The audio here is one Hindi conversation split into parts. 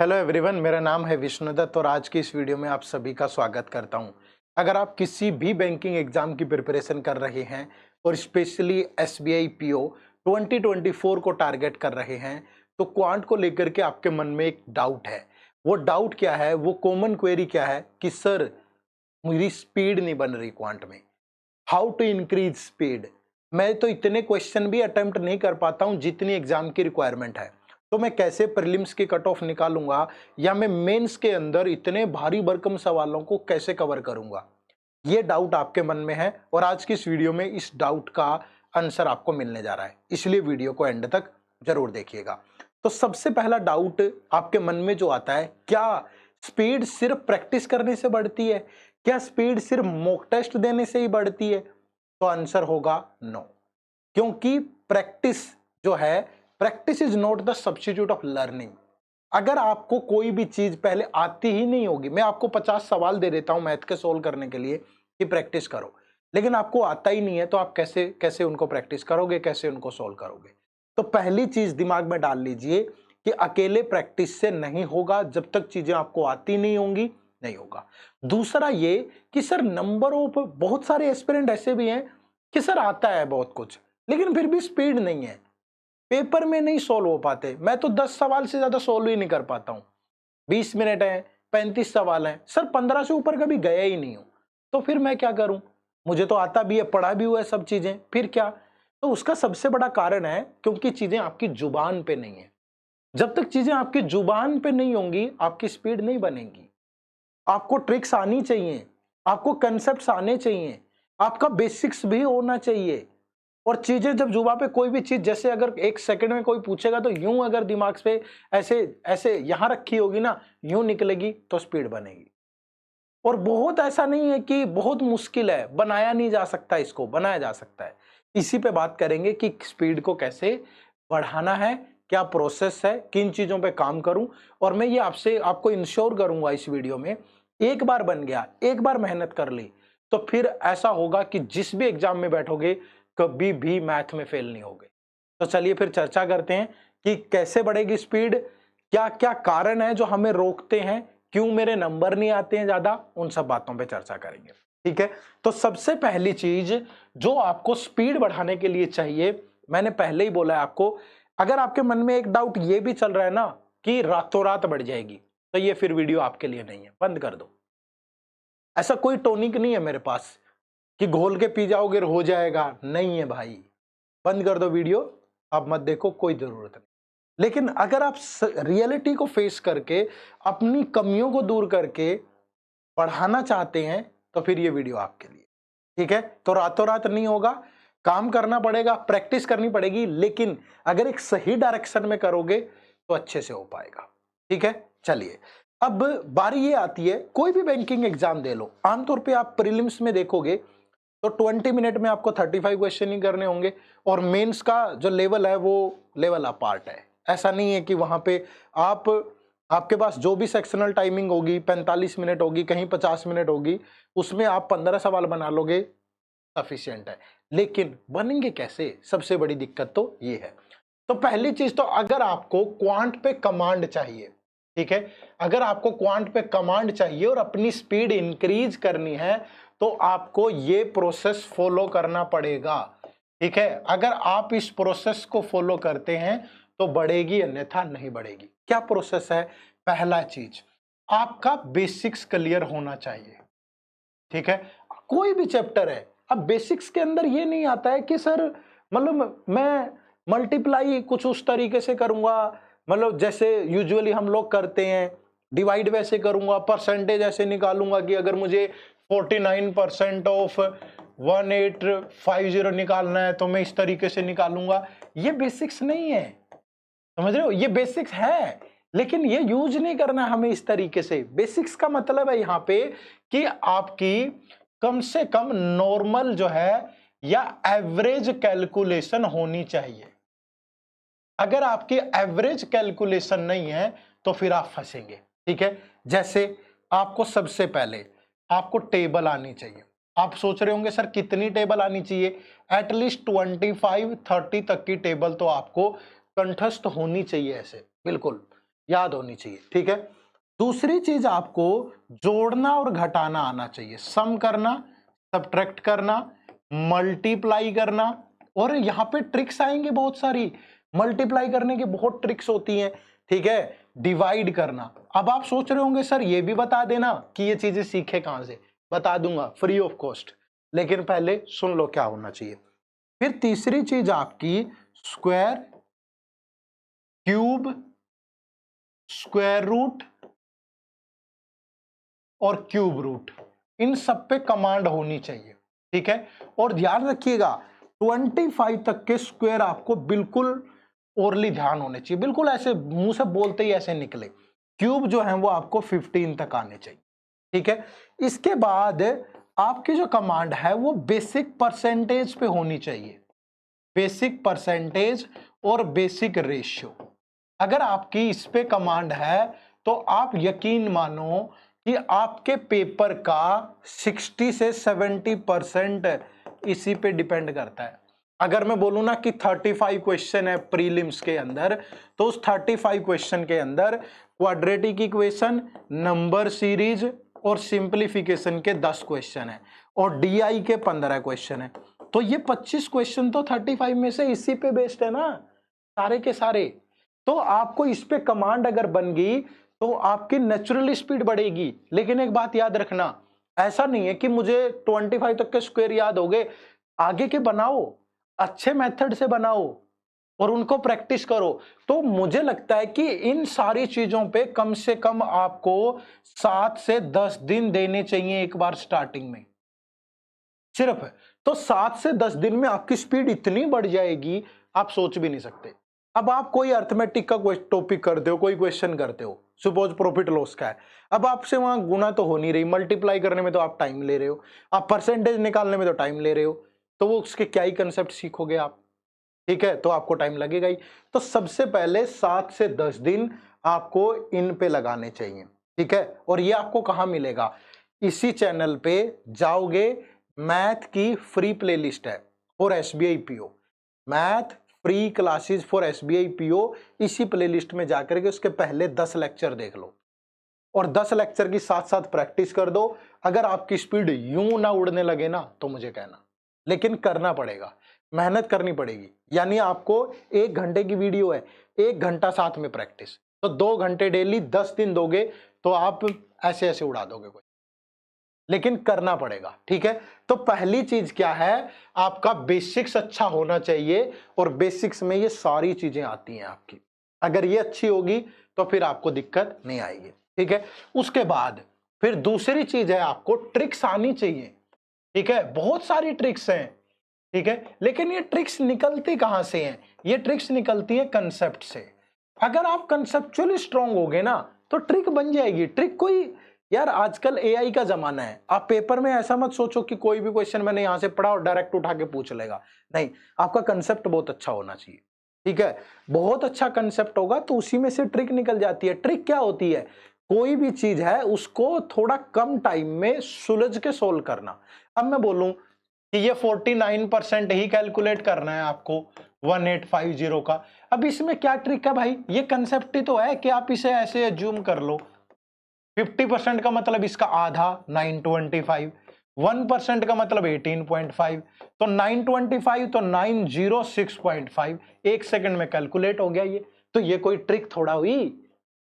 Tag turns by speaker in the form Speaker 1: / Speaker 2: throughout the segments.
Speaker 1: हेलो एवरीवन, मेरा नाम है विष्णुदत्त और आज की इस वीडियो में आप सभी का स्वागत करता हूं। अगर आप किसी भी बैंकिंग एग्जाम की प्रिपरेशन कर रहे हैं और स्पेशली एसबीआई पीओ 2024 को टारगेट कर रहे हैं तो क्वांट को लेकर के आपके मन में एक डाउट है। वो डाउट क्या है, वो कॉमन क्वेरी क्या है कि सर मेरी स्पीड नहीं बन रही क्वांट में, हाउ टू इंक्रीज स्पीड। मैं तो इतने क्वेश्चन भी अटेम्प्ट नहीं कर पाता हूं जितनी एग्जाम की रिक्वायरमेंट है, तो मैं कैसे प्रीलिम्स की कट ऑफ निकालूंगा या मैं मेंस के अंदर इतने भारी भरकम सवालों को कैसे कवर करूंगा। ये डाउट आपके मन में है और आज की इस वीडियो में इस डाउट का आंसर आपको मिलने जा रहा है, इसलिए वीडियो को एंड तक जरूर देखिएगा। तो सबसे पहला डाउट आपके मन में जो आता है, क्या स्पीड सिर्फ प्रैक्टिस करने से बढ़ती है? क्या स्पीड सिर्फ मॉक टेस्ट देने से ही बढ़ती है? तो आंसर होगा नो, क्योंकि प्रैक्टिस जो है, practice is not the substitute of learning. अगर आपको कोई भी चीज पहले आती ही नहीं होगी, मैं आपको 50 सवाल दे देता हूं मैथ के सोल्व करने के लिए कि प्रैक्टिस करो, लेकिन आपको आता ही नहीं है तो आप कैसे कैसे उनको प्रैक्टिस करोगे, कैसे उनको सोल्व करोगे? तो पहली चीज दिमाग में डाल लीजिए कि अकेले प्रैक्टिस से नहीं होगा, जब तक चीजें आपको आती नहीं होंगी नहीं होगा। दूसरा ये कि सर नंबर ऑफ, बहुत सारे एस्पिरेंट ऐसे भी हैं कि सर आता है बहुत कुछ लेकिन फिर भी स्पीड नहीं है, पेपर में नहीं सोल्व हो पाते। मैं तो 10 सवाल से ज्यादा सोल्व ही नहीं कर पाता हूं, 20 मिनट है, 35 सवाल हैं, सर 15 से ऊपर कभी गया ही नहीं हूं, तो फिर मैं क्या करूं? मुझे तो आता भी है, पढ़ा भी हुआ है सब चीजें, फिर क्या? तो उसका सबसे बड़ा कारण है क्योंकि चीजें आपकी जुबान पे नहीं है। जब तक चीजें आपकी जुबान पे नहीं होंगी आपकी स्पीड नहीं बनेगी। आपको ट्रिक्स आनी चाहिए, आपको कंसेप्ट्स आने चाहिए, आपका बेसिक्स भी होना चाहिए। और चीजें जब जुबा पे कोई भी चीज, जैसे अगर एक सेकंड में कोई पूछेगा तो यूं अगर दिमाग पे ऐसे ऐसे यहां रखी होगी ना, यूं निकलेगी तो स्पीड बनेगी। और बहुत ऐसा नहीं है कि बहुत मुश्किल है, बनाया नहीं जा सकता, इसको बनाया जा सकता है। इसी पे बात करेंगे कि स्पीड को कैसे बढ़ाना है, क्या प्रोसेस है, किन चीजों पे काम करूं। और मैं ये आपसे आपको इंश्योर करूंगा इस वीडियो में, एक बार बन गया, एक बार मेहनत कर ली तो फिर ऐसा होगा कि जिस भी एग्जाम में बैठोगे कभी भी मैथ में फेल नहीं होगे। तो चलिए फिर चर्चा करते हैं कि कैसे बढ़ेगी स्पीड, क्या क्या कारण है जो हमें रोकते हैं, क्यों मेरे नंबर नहीं आते हैं ज्यादा, उन सब बातों पे चर्चा करेंगे। ठीक है, तो सबसे पहली चीज जो आपको स्पीड बढ़ाने के लिए चाहिए, मैंने पहले ही बोला है आपको, अगर आपके मन में एक डाउट ये भी चल रहा है ना कि रातों रात बढ़ जाएगी, तो ये फिर वीडियो आपके लिए नहीं है, बंद कर दो। ऐसा कोई टॉनिक नहीं है मेरे पास कि घोल के पी जाओगे हो जाएगा, नहीं है भाई, बंद कर दो वीडियो, आप मत देखो, कोई जरूरत नहीं। लेकिन अगर आप रियलिटी को फेस करके, अपनी कमियों को दूर करके पढ़ाना चाहते हैं तो फिर ये वीडियो आपके लिए। ठीक है, तो रातों रात नहीं होगा, काम करना पड़ेगा, प्रैक्टिस करनी पड़ेगी, लेकिन अगर एक सही डायरेक्शन में करोगे तो अच्छे से हो पाएगा। ठीक है, चलिए अब बारी ये आती है, कोई भी बैंकिंग एग्जाम दे लो, आमतौर पे आप प्रीलिम्स में देखोगे तो 20 मिनट में आपको 35 क्वेश्चन ही करने होंगे और मेंस का जो लेवल है वो लेवल अपार्ट है। ऐसा नहीं है कि वहां पे आप, आपके पास जो भी सेक्शनल टाइमिंग होगी 45 मिनट होगी, कहीं 50 मिनट होगी, उसमें आप 15 सवाल बना लोगे, सफिशिएंट है। लेकिन बनेंगे कैसे, सबसे बड़ी दिक्कत तो ये है। तो पहली चीज तो, अगर आपको क्वांट पे कमांड चाहिए, ठीक है, अगर आपको क्वांट पे कमांड चाहिए और अपनी स्पीड इंक्रीज करनी है तो आपको ये प्रोसेस फॉलो करना पड़ेगा। ठीक है, अगर आप इस प्रोसेस को फॉलो करते हैं तो बढ़ेगी, अन्यथा नहीं बढ़ेगी। क्या प्रोसेस है? पहला चीज, आपका बेसिक्स क्लियर होना चाहिए। ठीक है, कोई भी चैप्टर है, अब बेसिक्स के अंदर ये नहीं आता है कि सर मतलब मैं मल्टीप्लाई कुछ उस तरीके से करूंगा, मतलब जैसे यूजुअली हम लोग करते हैं, डिवाइड वैसे करूंगा, परसेंटेज ऐसे निकालूंगा कि अगर मुझे 49% ऑफ 1850 निकालना है तो मैं इस तरीके से निकालूंगा। ये बेसिक्स नहीं है, समझ रहे हो? ये बेसिक्स है लेकिन ये यूज नहीं करना हमें इस तरीके से। बेसिक्स का मतलब है यहां पे कि आपकी कम से कम नॉर्मल जो है या एवरेज कैलकुलेशन होनी चाहिए। अगर आपकी एवरेज कैलकुलेशन नहीं है तो फिर आप फंसेंगे। ठीक है, जैसे आपको सबसे पहले आपको टेबल आनी चाहिए। आप सोच रहे होंगे सर कितनी टेबल आनी चाहिए? एटलीस्ट 25-30 तक की टेबल तो आपको कंठस्थ होनी चाहिए। ऐसे बिल्कुल, याद होनी चाहिए, ठीक है। दूसरी चीज आपको जोड़ना और घटाना आना चाहिए, सम करना, सब्ट्रैक्ट करना, मल्टीप्लाई करना, और यहाँ पे ट्रिक्स आएंगे बहुत सारी, मल्टीप्लाई करने की बहुत ट्रिक्स होती हैं, ठीक है। डिवाइड करना। अब आप सोच रहे होंगे सर ये भी बता देना कि ये चीजें सीखे कहां से, बता दूंगा फ्री ऑफ कॉस्ट, लेकिन पहले सुन लो क्या होना चाहिए। फिर तीसरी चीज आपकी स्क्वायर, क्यूब, स्क्वायर रूट और क्यूब रूट, इन सब पे कमांड होनी चाहिए, ठीक है। और ध्यान रखिएगा 25 तक के स्क्वायर आपको बिल्कुल ओरली ध्यान होने चाहिए, बिल्कुल ऐसे मुंह से बोलते ही ऐसे निकले। क्यूब जो है वो आपको 15 तक आने चाहिए, ठीक है। इसके बाद आपकी जो कमांड है वो बेसिक परसेंटेज पे होनी चाहिए, बेसिक परसेंटेज और बेसिक रेशियो। अगर आपकी इस पे कमांड है तो आप यकीन मानो कि आपके पेपर का 60 से 70% इसी पे डिपेंड करता है। अगर मैं बोलूं ना कि 35 क्वेश्चन है प्रीलिम्स के अंदर, तो उस 35 क्वेश्चन के अंदर क्वाड्रेटिक इक्वेशन, नंबर सीरीज और सिंपलीफिकेशन के 10 क्वेश्चन है और डीआई के 15 क्वेश्चन है। तो ये 25 क्वेश्चन तो 35 में से इसी पे बेस्ड है ना, सारे के सारे। तो आपको इस पे कमांड अगर बन गई तो आपकी नेचुरल स्पीड बढ़ेगी। लेकिन एक बात याद रखना, ऐसा नहीं है कि मुझे 25 तक के स्क्वायर याद हो गए, आगे के बनाओ, अच्छे मेथड से बनाओ और उनको प्रैक्टिस करो। तो मुझे लगता है कि इन सारी चीजों पे कम से कम आपको 7 से 10 दिन देने चाहिए एक बार स्टार्टिंग में सिर्फ। तो 7 से 10 दिन में आपकी स्पीड इतनी बढ़ जाएगी आप सोच भी नहीं सकते। अब आप कोई अर्थमेटिक का कोई टॉपिक करते हो, कोई क्वेश्चन करते हो, सपोज प्रॉफिट लॉस का है, अब आपसे वहां गुना तो हो नहीं रही, मल्टीप्लाई करने में तो आप टाइम ले रहे हो, आप परसेंटेज निकालने में तो टाइम ले रहे हो, तो वो उसके क्या ही कंसेप्ट सीखोगे आप, ठीक है। तो आपको टाइम लगेगा ही। तो सबसे पहले 7 से 10 दिन आपको इन पे लगाने चाहिए, ठीक है। और ये आपको कहां मिलेगा, इसी चैनल पे जाओगे, मैथ की फ्री प्लेलिस्ट है for SBI PO, math free classes for SBI PO, इसी प्लेलिस्ट में जाकर के उसके पहले 10 लेक्चर देख लो और 10 लेक्चर की साथ साथ प्रैक्टिस कर दो। अगर आपकी स्पीड यूं ना उड़ने लगे ना तो मुझे कहना, लेकिन करना पड़ेगा, मेहनत करनी पड़ेगी। यानी आपको 1 घंटे की वीडियो है, 1 घंटा साथ में प्रैक्टिस, तो 2 घंटे डेली 10 दिन दोगे तो आप ऐसे ऐसे उड़ा दोगे कोई, लेकिन करना पड़ेगा, ठीक है। तो पहली चीज क्या है, आपका बेसिक्स अच्छा होना चाहिए और बेसिक्स में ये सारी चीजें आती हैं आपकी। अगर ये अच्छी होगी तो फिर आपको दिक्कत नहीं आएगी, ठीक है। उसके बाद फिर दूसरी चीज है, आपको ट्रिक्स आनी चाहिए, ठीक है। बहुत सारी ट्रिक्स हैं, ठीक है, लेकिन ये ट्रिक्स निकलती कहां से हैं, ये ट्रिक्स निकलती है कंसेप्ट से। अगर आप कंसेप्चुअली स्ट्रांग होगे ना तो ट्रिक बन जाएगी। ट्रिक कोई, यार आजकल एआई का जमाना है, आप पेपर में ऐसा मत सोचो कि कोई भी क्वेश्चन मैंने यहां से पढ़ा और डायरेक्ट उठा के पूछ लेगा, नहीं, आपका कंसेप्ट बहुत अच्छा होना चाहिए, ठीक है। बहुत अच्छा कंसेप्ट होगा तो उसी में से ट्रिक निकल जाती है। ट्रिक क्या होती है, कोई भी चीज है उसको थोड़ा कम टाइम में सुलझ के सोल्व करना। अब मैं बोलूं कि ये 49% ही कैलकुलेट करना है आपको 1850 का, अब इसमें क्या ट्रिक है भाई, ये कंसेप्ट ही तो है कि आप इसे ऐसे एज्यूम कर लो, 50% का मतलब इसका आधा 925, 1% का मतलब 18.5, तो 925 तो 906.5, 1 सेकंड में कैलकुलेट हो गया ये। तो ये कोई ट्रिक थोड़ा हुई,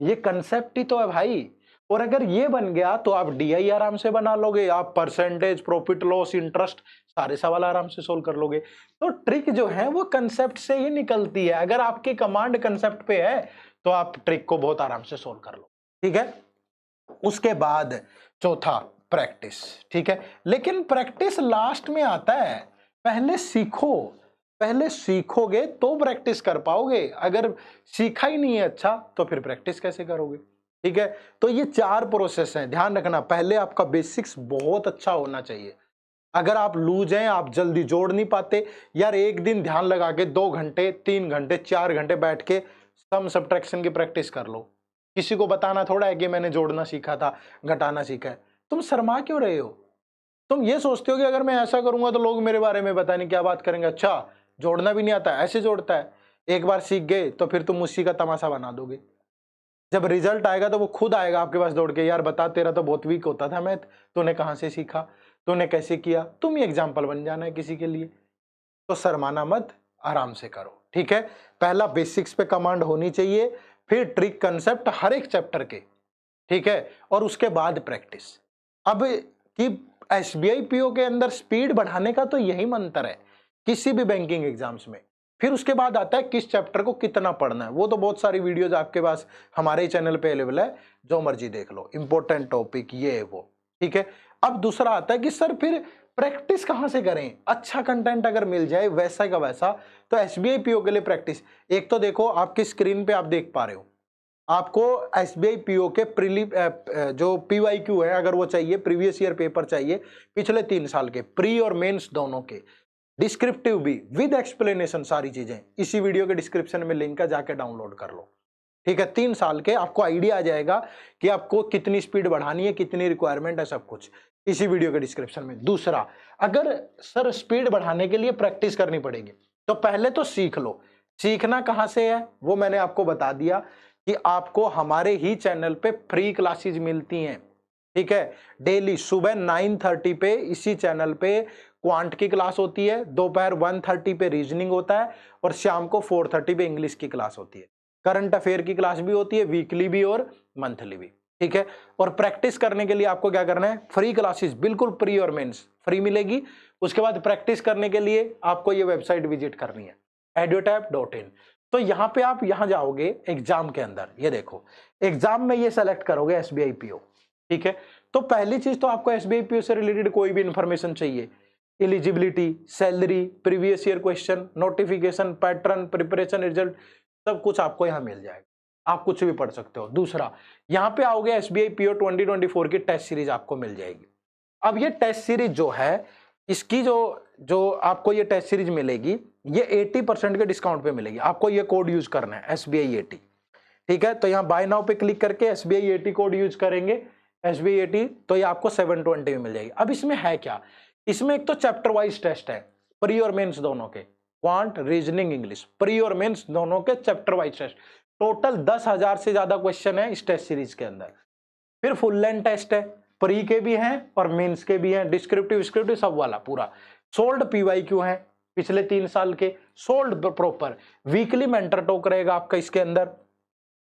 Speaker 1: ये कंसेप्ट ही तो है भाई। और अगर ये बन गया तो आप डीआई आराम से बना लोगे, आप परसेंटेज, प्रॉफिट लॉस, इंटरेस्ट, सारे सवाल आराम से सोल्व कर लोगे। तो ट्रिक जो है वो कंसेप्ट से ही निकलती है। अगर आपकी कमांड कंसेप्ट पे है तो आप ट्रिक को बहुत आराम से सोल्व कर लो, ठीक है। उसके बाद चौथा प्रैक्टिस, ठीक है, लेकिन प्रैक्टिस लास्ट में आता है, पहले सीखो, पहले सीखोगे तो प्रैक्टिस कर पाओगे। अगर सीखा ही नहीं है अच्छा तो फिर प्रैक्टिस कैसे करोगे, ठीक है। तो ये 4 प्रोसेस हैं, ध्यान रखना। पहले आपका बेसिक्स बहुत अच्छा होना चाहिए। अगर आप लूज हैं, आप जल्दी जोड़ नहीं पाते, यार एक दिन ध्यान लगा के 2 घंटे, 3 घंटे, 4 घंटे बैठ के सम सब्ट्रैक्शन की प्रैक्टिस कर लो। किसी को बताना थोड़ा है कि मैंने जोड़ना सीखा था, घटाना सीखा है। तुम शर्मा क्यों रहे हो, तुम ये सोचते हो कि अगर मैं ऐसा करूंगा तो लोग मेरे बारे में पता नहीं क्या बात करेंगे, अच्छा जोड़ना भी नहीं आता, ऐसे जोड़ता है। एक बार सीख गए तो फिर तुम उसी का तमाशा बना दोगे। जब रिजल्ट आएगा तो वो खुद आएगा आपके पास दौड़ के, यार बता तेरा तो बहुत वीक होता था मैथ, तूने कहाँ से सीखा, तूने कैसे किया, तुम ही एग्जाम्पल बन जाना है किसी के लिए। तो शर्माना मत, आराम से करो, ठीक है। पहला बेसिक्स पे कमांड होनी चाहिए, फिर ट्रिक कंसेप्ट हर एक चैप्टर के, ठीक है, और उसके बाद प्रैक्टिस। अब कि एसबीआई पीओ के अंदर स्पीड बढ़ाने का तो यही मंत्र है किसी भी बैंकिंग एग्जाम्स में। फिर उसके बाद आता है किस चैप्टर को कितना पढ़ना है, वो तो बहुत सारी वीडियोज आपके पास हमारे चैनल पे अवेलेबल है, जो मर्जी देख लो, इंपॉर्टेंट टॉपिक ये वो, ठीक है। अब दूसरा आता है कि सर फिर प्रैक्टिस कहां से करें, अच्छा कंटेंट अगर मिल जाए वैसा का वैसा, तो एसबीआई पीओ के लिए प्रैक्टिस। एक तो देखो आपकी स्क्रीन पे आप देख पा रहे हो, आपको एसबीआई पीओ के जो पीवाईक्यू है, अगर वो चाहिए, प्रीवियस ईयर पेपर चाहिए पिछले 3 साल के, प्री और मेंस दोनों के, डिस्क्रिप्टिव भी विद एक्सप्लेनेशन, सारी चीजें इसी वीडियो के डिस्क्रिप्शन में लिंक है, जाके डाउनलोड कर लो, ठीक है। 3 साल के आपको आइडिया आ जाएगा कि आपको कितनी स्पीड बढ़ानी है, कितनी रिक्वायरमेंट है, सब कुछ इसी वीडियो के डिस्क्रिप्शन में। दूसरा, अगर सर स्पीड बढ़ाने के लिए प्रैक्टिस करनी पड़ेगी, तो पहले तो सीख लो। सीखना कहां से है वो मैंने आपको बता दिया कि आपको हमारे ही चैनल पे फ्री क्लासेस मिलती हैं, ठीक है। डेली सुबह 9:30 पे इसी चैनल पे क्वांट की क्लास होती है, दोपहर 1:30 पे रीजनिंग होता है, और शाम को 4:30 पे इंग्लिश की क्लास होती है। करंट अफेयर की क्लास भी होती है, वीकली भी और मंथली भी, ठीक है। और प्रैक्टिस करने के लिए आपको क्या करना है, फ्री क्लासेस बिल्कुल प्री और मेंस फ्री मिलेगी। उसके बाद प्रैक्टिस करने के लिए आपको ये वेबसाइट विजिट करनी है, edutap.in। तो यहाँ पे आप यहाँ जाओगे एग्जाम के अंदर, ये देखो एग्जाम में ये सेलेक्ट करोगे एसबीआई पीओ, ठीक है। तो पहली चीज तो आपको एसबीआई पीओ से रिलेटेड कोई भी इंफॉर्मेशन चाहिए, eligibility, salary, previous year question, notification, pattern, preparation, result, सब कुछ आपको यहाँ मिल जाएगा, आप कुछ भी पढ़ सकते हो। दूसरा, यहाँ पे आओगे एसबीआई पीओ 2024 की टेस्ट सीरीज आपको मिल जाएगी। अब ये टेस्ट सीरीज जो है, इसकी जो आपको ये टेस्ट सीरीज मिलेगी, ये 80% के डिस्काउंट पे मिलेगी। आपको ये कोड यूज करना है SBI 80, ठीक है। तो यहाँ बाय नाउ पे क्लिक करके SBI 80 कोड यूज करेंगे, SBI 80, तो ये आपको 720 में मिल जाएगी। अब इसमें है क्या, इसमें एक तो चैप्टर वाइज टेस्ट है, प्री और मेंस दोनों के, क्वांट, रीजनिंग, इंग्लिश, प्री और मेंस दोनों के चैप्टर वाइज टेस्ट। टोटल 10,000 से ज्यादा क्वेश्चन है इस टेस्ट सीरीज के अंदर। फिर फुल लेंथ टेस्ट है, प्री के भी हैं और मेंस के भी हैं, डिस्क्रिप्टिव सब वाला पूरा। सोल्ड पीवाईक्यू है पिछले 3 साल के, sold proper. Weekly mentor talk रहेगा आपका इसके अंदर,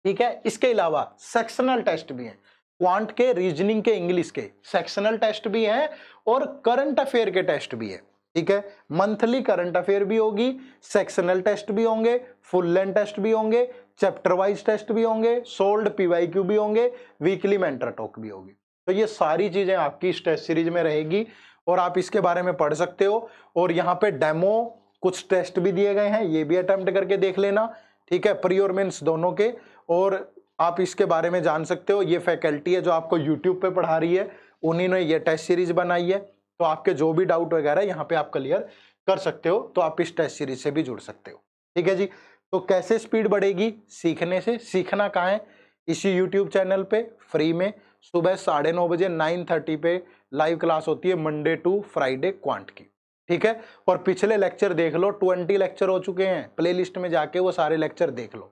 Speaker 1: ठीक है। इसके अलावा सेक्शनल टेस्ट भी हैं, क्वांट के, रीजनिंग के, इंग्लिश के सेक्शनल टेस्ट भी हैं, और करंट अफेयर के टेस्ट भी है, ठीक है। मंथली करंट अफेयर भी होगी, सेक्शनल टेस्ट भी होंगे, फुल लेंथ टेस्ट भी होंगे, चैप्टर वाइज टेस्ट भी होंगे, सोल्ड पीवाईक्यू भी होंगे, वीकली मेंटर टॉक भी होगी। तो ये सारी चीजें आपकी इस टेस्ट सीरीज में रहेगी, और आप इसके बारे में पढ़ सकते हो। और यहाँ पे डेमो कुछ टेस्ट भी दिए गए हैं, ये भी अटेम्प्ट करके देख लेना, ठीक है, प्री और मेंस दोनों के। और आप इसके बारे में जान सकते हो, ये फैकल्टी है जो आपको यूट्यूब पे पढ़ा रही है, उन्हीं ने ये टेस्ट सीरीज बनाई है। तो आपके जो भी डाउट वगैरह यहाँ पे आप क्लियर कर सकते हो, तो आप इस टेस्ट सीरीज से भी जुड़ सकते हो, ठीक है जी। तो कैसे स्पीड बढ़ेगी सीखने से, सीखना कहाँ है, इसी यूट्यूब चैनल पे फ्री में सुबह 9:30 बजे 9:30 पे लाइव क्लास होती है, मंडे टू फ्राइडे क्वांट की, ठीक है। और पिछले लेक्चर देख लो, 20 लेक्चर हो चुके हैं, प्लेलिस्ट में जाके वो सारे लेक्चर देख लो,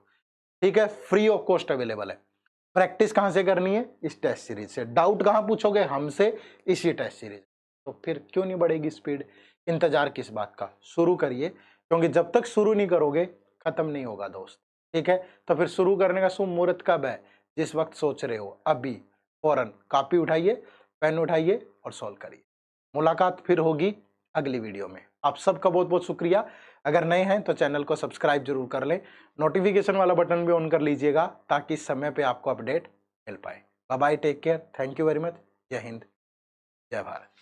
Speaker 1: ठीक है, फ्री ऑफ कॉस्ट अवेलेबल है। प्रैक्टिस कहाँ से करनी है, इस टेस्ट सीरीज से। डाउट कहाँ पूछोगे, हमसे, इसी टेस्ट सीरीज। तो फिर क्यों नहीं बढ़ेगी स्पीड, इंतजार किस बात का, शुरू करिए, क्योंकि जब तक शुरू नहीं करोगे खत्म नहीं होगा दोस्त, ठीक है। तो फिर शुरू करने का शुभ मुहूर्त कब है, जिस वक्त सोच रहे हो, अभी फौरन कापी उठाइए, पेन उठाइए और सॉल्व करिए। मुलाकात फिर होगी अगली वीडियो में। आप सबका बहुत बहुत शुक्रिया। अगर नए हैं तो चैनल को सब्सक्राइब जरूर कर लें, नोटिफिकेशन वाला बटन भी ऑन कर लीजिएगा, ताकि समय पे आपको अपडेट मिल पाए। Bye bye, take care, thank you very much, Jai Hind, जय भारत।